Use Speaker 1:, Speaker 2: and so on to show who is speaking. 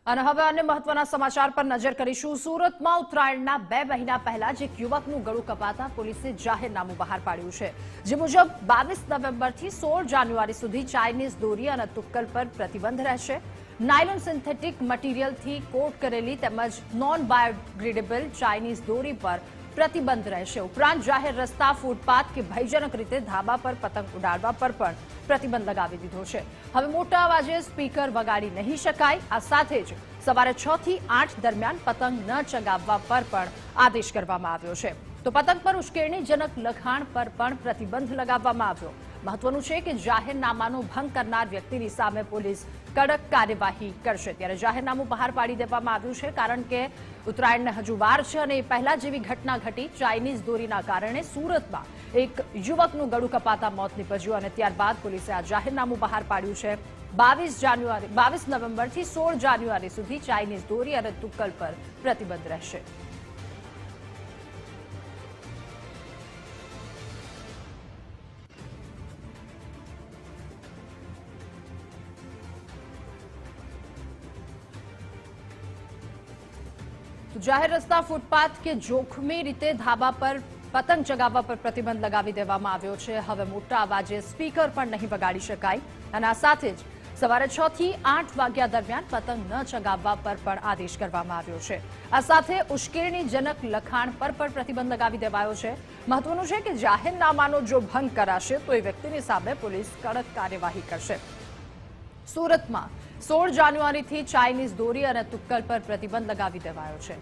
Speaker 1: અને હવે અન્ય મહત્વના સમાચાર પર નજર કરીશું। સુરતમાં ઉત્તરાયણના 2 મહિના પહેલા જ એક યુવકનું ગળું કપાતા પોલીસે જાહેરનામું બહાર પાડ્યું છે, જે મુજબ 22 નવેમ્બરથી 16 જાન્યુઆરી સુધી ચાઇનીઝ દોરી અને તુક્કલ પર પ્રતિબંધ રહેશે। નાયલોન સિન્થેટિક મટીરિયલથી કોટ કરેલી તેમજ નોન બાયોડિગ્રેડેબલ ચાઇનીઝ દોરી પર પ્રતિબંધ રહેશે। ઉપરાંત જાહેર રસ્તા, ફૂટપાથ કે ભયજનક રીતે ધાબા પર પતંગ ઉડાડવા પર પણ પ્રતિબંધ લગાવી દીધો છે। હવે મોટા અવાજે સ્પીકર વગાડી નહીં શકાય। આ સાથે જ સવારે 6 થી 8 દરમિયાન પતંગ ન ચગાવવા પર પણ આદેશ કરવામાં આવ્યો છે। તો પતંગ પર ઉશ્કેરણીજનક લખાણ પર પણ પ્રતિબંધ લગાવવામાં આવ્યો। મહત્વનું છે કે જાહેરનામાનો ભંગ કરનાર વ્યક્તિની સામે પોલીસ કડક કાર્યવાહી કરશે। ત્યારે જાહેરનામું બહાર પાડી દેવામાં આવ્યું છે, કારણ કે ઉત્તરાયણને હજુ વાર છે અને પહેલા જેવી ઘટના ઘટી। ચાઇનીઝ દોરીના કારણે સુરતમાં એક યુવકનું ગળું કપાતા મોત નીપજ્યું અને ત્યારબાદ પોલીસે આ જાહેરનામું બહાર પાડ્યું છે। 22 નવેમ્બરથી 16 જાન્યુઆરી સુધી ચાઇનીઝ દોરી અને તુક્કલ પર પ્રતિબંધ રહેશે। જાહેર રસ્તા, ફૂટપાથ કે જોખમી રીતે ધાબા પર પતંગ ચગાવવા પર પ્રતિબંધ લગાવી દેવામાં આવ્યો છે। હવે મોટા અવાજે સ્પીકર પણ નહીં વગાડી શકાય અને આ સાથે જ સવારે 6 થી 8 વાગ્યા દરમિયાન પતંગ ન ચગાવવા પર પણ આદેશ કરવામાં આવ્યો છે। આ સાથે ઉશ્કેરણીજનક લખાણ પર પણ પ્રતિબંધ લગાવી દેવાયો છે। મહત્વનું છે કે જાહેરનામાનો જો ભંગ કરાશે તો એ વ્યક્તિની સામે પોલીસ કડક કાર્યવાહી કરશે। સુરતમાં 16 જાન્યુઆરીથી ચાઇનીઝ દોરી અને તુક્કલ પર પ્રતિબંધ લગાવી દેવાયો છે।